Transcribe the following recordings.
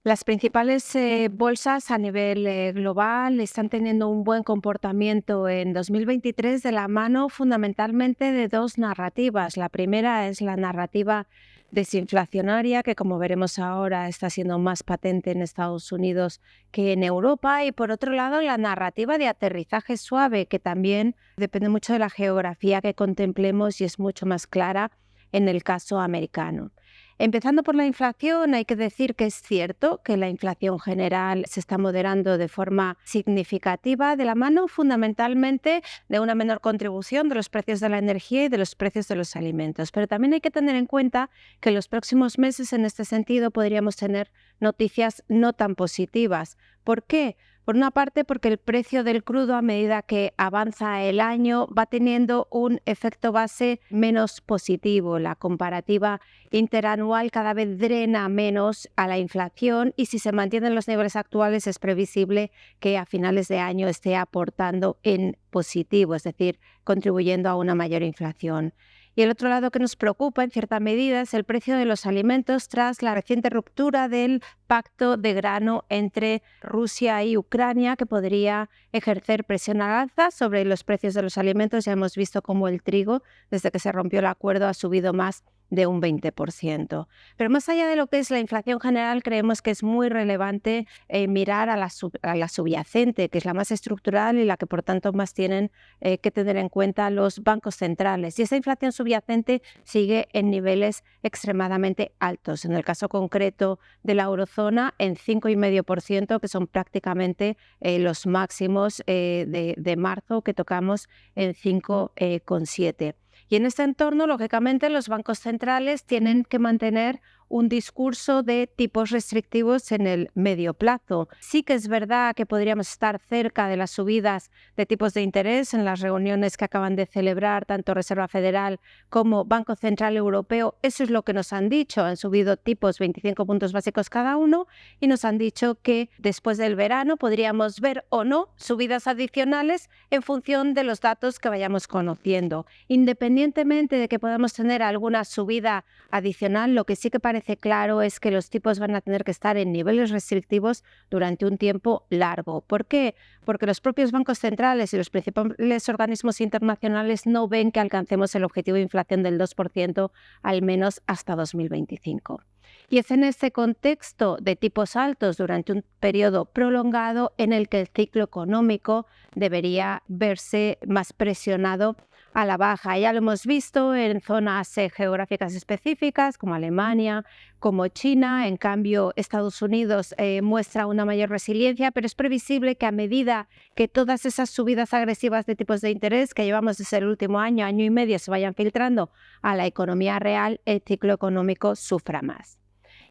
Las principales bolsas a nivel global están teniendo un buen comportamiento en 2023 de la mano fundamentalmente de dos narrativas. La primera es la narrativa desinflacionaria, que como veremos ahora está siendo más patente en Estados Unidos que en Europa. Y por otro lado, la narrativa de aterrizaje suave, que también depende mucho de la geografía que contemplemos y es mucho más clara en el caso americano. Empezando por la inflación, hay que decir que es cierto que la inflación general se está moderando de forma significativa, de la mano fundamentalmente de una menor contribución de los precios de la energía y de los precios de los alimentos. Pero también hay que tener en cuenta que en los próximos meses, en este sentido, podríamos tener noticias no tan positivas. ¿Por qué? Por una parte, porque el precio del crudo a medida que avanza el año va teniendo un efecto base menos positivo. La comparativa interanual cada vez drena menos a la inflación y si se mantienen los niveles actuales es previsible que a finales de año esté aportando en positivo, es decir, contribuyendo a una mayor inflación. Y el otro lado que nos preocupa en cierta medida es el precio de los alimentos tras la reciente ruptura del pacto de grano entre Rusia y Ucrania, que podría ejercer presión al alza sobre los precios de los alimentos. Ya hemos visto cómo el trigo, desde que se rompió el acuerdo, ha subido más de un 20%. Pero más allá de lo que es la inflación general, creemos que es muy relevante mirar a la subyacente, que es la más estructural y la que por tanto más tienen que tener en cuenta los bancos centrales. Y esa inflación subyacente sigue en niveles extremadamente altos. En el caso concreto de la eurozona, en 5,5%, que son prácticamente los máximos de marzo, que tocamos en 5,7%. Y en este entorno, lógicamente, los bancos centrales tienen que mantener un discurso de tipos restrictivos en el medio plazo. Sí que es verdad que podríamos estar cerca de las subidas de tipos de interés en las reuniones que acaban de celebrar tanto Reserva Federal como Banco Central Europeo. Eso es lo que nos han dicho. Han subido tipos 25 puntos básicos cada uno y nos han dicho que después del verano podríamos ver o no subidas adicionales en función de los datos que vayamos conociendo. Independientemente de que podamos tener alguna subida adicional, lo que sí que parece claro es que los tipos van a tener que estar en niveles restrictivos durante un tiempo largo. ¿Por qué? Porque los propios bancos centrales y los principales organismos internacionales no ven que alcancemos el objetivo de inflación del 2% al menos hasta 2025. Y es en ese contexto de tipos altos durante un periodo prolongado en el que el ciclo económico debería verse más presionado a la baja. Ya lo hemos visto en zonas geográficas específicas como Alemania, como China. En cambio, Estados Unidos muestra una mayor resiliencia, pero es previsible que a medida que todas esas subidas agresivas de tipos de interés que llevamos desde el último año, año y medio, se vayan filtrando a la economía real, el ciclo económico sufra más.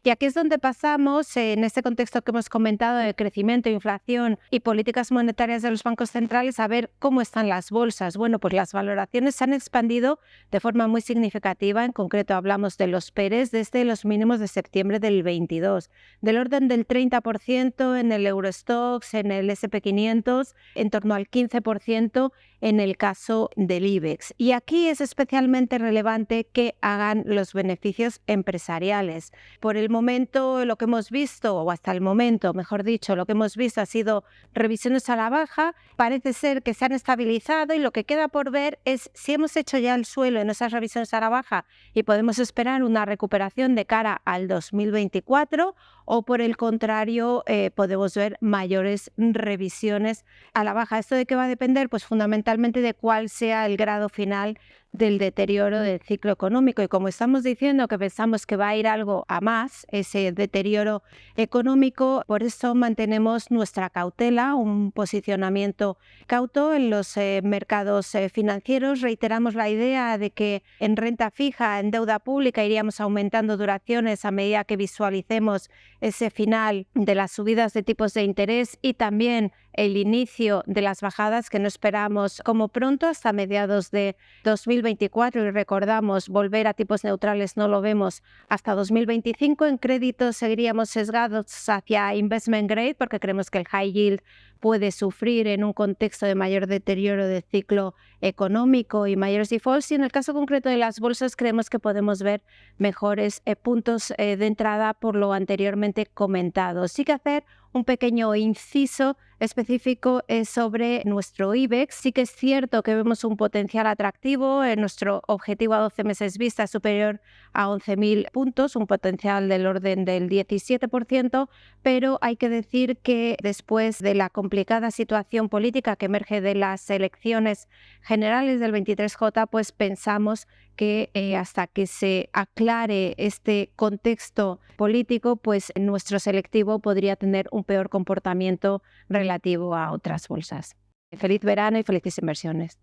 Y aquí es donde pasamos, en este contexto que hemos comentado de crecimiento, inflación y políticas monetarias de los bancos centrales, a ver cómo están las bolsas. Bueno, pues las valoraciones se han expandido de forma muy significativa. En concreto hablamos de los PERes desde los mínimos de septiembre del 22, del orden del 30% en el Eurostoxx, en el S&P 500, en torno al 15% en el caso del IBEX. Y aquí es especialmente relevante que hagan los beneficios empresariales. Por el momento, lo que hemos visto, o hasta el momento, mejor dicho, lo que hemos visto ha sido revisiones a la baja. Parece ser que se han estabilizado y lo que queda por ver es si hemos hecho ya el suelo en esas revisiones a la baja y podemos esperar una recuperación de cara al 2024 o por el contrario podemos ver mayores revisiones a la baja. ¿Esto de qué va a depender? Pues fundamentalmente de cuál sea el grado final del deterioro del ciclo económico. Y como estamos diciendo que pensamos que va a ir algo a más, ese deterioro económico, por eso mantenemos nuestra cautela, un posicionamiento cauto en los mercados financieros. Reiteramos la idea de que en renta fija, en deuda pública, iríamos aumentando duraciones a medida que visualicemos ese final de las subidas de tipos de interés y también el inicio de las bajadas que no esperamos como pronto hasta mediados de 2024 y recordamos volver a tipos neutrales no lo vemos hasta 2025. En crédito seguiríamos sesgados hacia investment grade porque creemos que el high yield puede sufrir en un contexto de mayor deterioro del ciclo económico y mayores defaults, y en el caso concreto de las bolsas creemos que podemos ver mejores puntos de entrada por lo anteriormente comentado. Sí que hacer un pequeño inciso específico sobre nuestro IBEX. Sí que es cierto que vemos un potencial atractivo, nuestro objetivo a 12 meses vista es superior a 11.000 puntos, un potencial del orden del 17%, pero hay que decir que después de la complicada situación política que emerge de las elecciones generales del 23J, pues pensamos que hasta que se aclare este contexto político, pues nuestro selectivo podría tener un peor comportamiento relativo a otras bolsas. Feliz verano y felices inversiones.